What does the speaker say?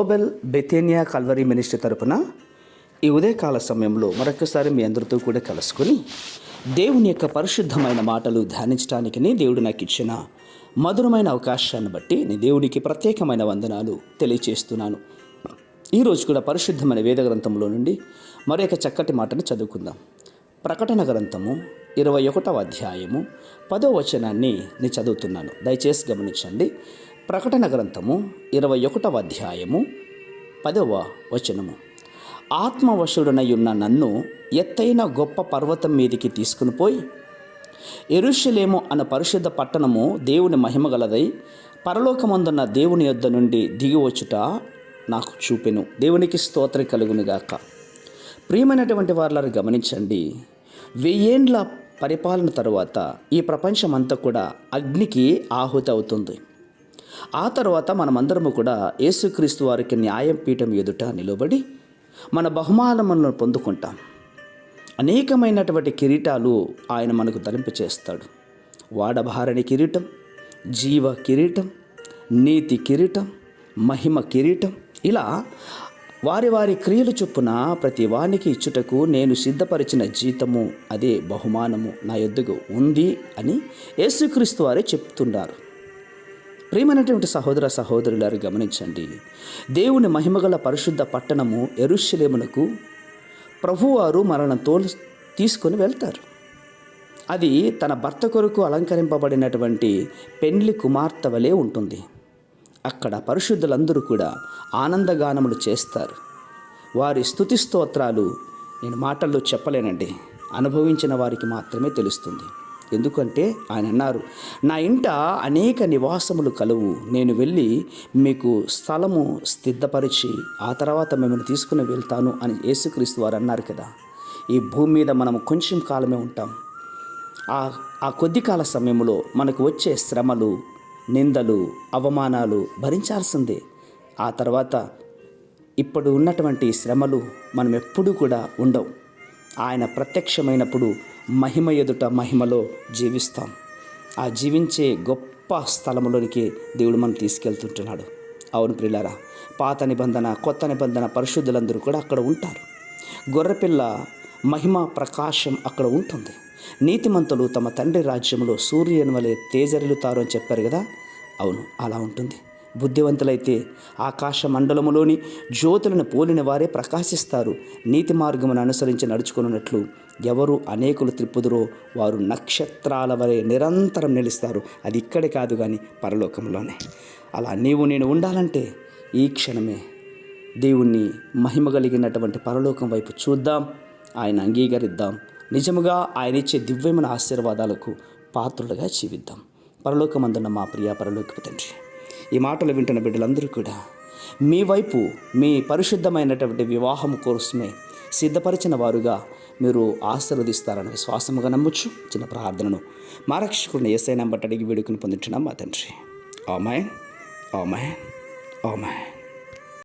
Global బెతేనియా Calvary ministry తరపున ఈ ఉదయకాల సమయంలో మరొకసారి మీ అందరితో కూడా కలుసుకొని దేవుని యొక్క పరిశుద్ధమైన మాటలు ధ్యానించడానికని దేవుడు నాకు ఇచ్చిన మధురమైన అవకాశాన్ని బట్టి నేను దేవుడికి ప్రత్యేకమైన వందనాలు తెలియచేస్తున్నాను. ఈరోజు కూడా పరిశుద్ధమైన వేద గ్రంథంలో నుండి మరొక చక్కటి మాటను చదువుకుందాం. ప్రకటన గ్రంథము 21వ అధ్యాయము 10వ వచనాన్ని నేను చదువుతున్నాను. దయచేసి గమనించండి. ప్రకటన గ్రంథము 21వ అధ్యాయము 10వ వచనము. ఆత్మవశుడనై ఉన్న నన్ను ఎత్తైన గొప్ప పర్వతం మీదికి తీసుకుని పోయి యెరూషలేము అన్న పరిశుద్ధ పట్టణము దేవుని మహిమ గలదై పరలోకమందున్న దేవుని యొద్ద నుండి దిగివచ్చుట నాకు చూపెను. దేవునికి స్తోత్రం కలుగునుగాక. ప్రియమైనటువంటి వారులారు గమనించండి. 1000 ఏండ్ల పరిపాలన తరువాత ఈ ప్రపంచమంతా కూడా అగ్నికి ఆహుతి అవుతుంది. ఆ తర్వాత మనమందరము కూడా యేసుక్రీస్తు వారికి న్యాయపీఠం ఎదుట నిలబడి మన బహుమానములను పొందుకుంటాం. అనేకమైనటువంటి కిరీటాలు ఆయన మనకు ధరింపచేస్తాడు. వాడబారని కిరీటం, జీవ కిరీటం, నీతి కిరీటం, మహిమ కిరీటం, ఇలా వారి వారి క్రియలు చొప్పున ప్రతి వానికి ఇచ్చుటకు నేను సిద్ధపరిచిన జీతము, అదే బహుమానము నా యొద్దకు ఉంది అని యేసుక్రీస్తు వారే చెప్తున్నారు. ప్రియమైనటువంటి సహోదర సహోదరులారు గమనించండి. దేవుని మహిమగల పరిశుద్ధ పట్టణము యెరూషలేమునకు ప్రభువారు మనల్ని తీసుకొని వెళ్తారు. అది తన భర్త కొరకు అలంకరింపబడినటువంటి పెండ్లి కుమార్తె వలె ఉంటుంది. అక్కడ పరిశుద్ధులందరూ కూడా ఆనందగానములు చేస్తారు. వారి స్తుతి స్తోత్రాలు నేను మాటల్లో చెప్పలేనండి, అనుభవించిన వారికి మాత్రమే తెలుస్తుంది. ఎందుకంటే ఆయన అన్నారు, నా ఇంట అనేక నివాసములు కలవు, నేను వెళ్ళి మీకు స్థలము సిద్ధపరిచి ఆ తర్వాత మిమ్మల్ని తీసుకుని వెళ్తాను అని యేసుక్రీస్తు వారు అన్నారు కదా. ఈ భూమి మీద మనం కొంచెం కాలమే ఉంటాం. ఆ కొద్ది కాల సమయంలో మనకు వచ్చే శ్రమలు, నిందలు, అవమానాలు భరించాల్సిందే. ఆ తర్వాత ఇప్పుడు ఉన్నటువంటి శ్రమలు మనం ఎప్పుడూ కూడా ఉండవు. ఆయన ప్రత్యక్షమైనప్పుడు మహిమ ఎదుట మహిమలో జీవిస్తాం. ఆ జీవించే గొప్ప స్థలంలోనికి దేవుడు మనం తీసుకెళ్తుంటున్నాడు. అవును ప్రియులారా, పాత నిబంధన కొత్త నిబంధన పరిశుద్ధులందరూ కూడా అక్కడ ఉంటారు. గొర్రెపిల్ల మహిమ ప్రకాశం అక్కడ ఉంటుంది. నీతిమంతులు తమ తండ్రి రాజ్యంలో సూర్యుని వలె తేజరిల్లుతారు అని చెప్పారు కదా. అవును, అలా ఉంటుంది. బుద్ధివంతులైతే ఆకాశ మండలములోని జ్యోతులను పోలిన వారే ప్రకాశిస్తారు. నీతి మార్గమును అనుసరించి నడుచుకున్నట్లు ఎవరు అనేకులు త్రిప్పుదురో వారు నక్షత్రాల వలె నిరంతరం నిలుస్తారు. అది ఇక్కడే కాదు కానీ పరలోకంలోనే. అలా నీవు నేను ఉండాలంటే ఈ క్షణమే దేవుణ్ణి మహిమ కలిగినటువంటి పరలోకం వైపు చూద్దాం, ఆయన అంగీకరిద్దాం. నిజముగా ఆయన ఇచ్చే దివ్యమైన ఆశీర్వాదాలకు పాత్రులుగా జీవిద్దాం. పరలోకమందున్న మా ప్రియ పరలోకపు తండ్రి, ఈ మాటలు వింటున్న బిడ్డలందరూ కూడా మీ వైపు మీ పరిశుద్ధమైనటువంటి వివాహం కోసమే సిద్ధపరిచిన వారుగా మీరు ఆశీర్వదిస్తారని విశ్వాసముగా నమ్మొచ్చు. చిన్న ప్రార్థనను మా రక్షకుడిని యేసయ్య నంబట అడిగి వేడుకుని పొందుతున్నాం మా తండ్రి. ఆమేన్, ఆమేన్, ఆమేన్.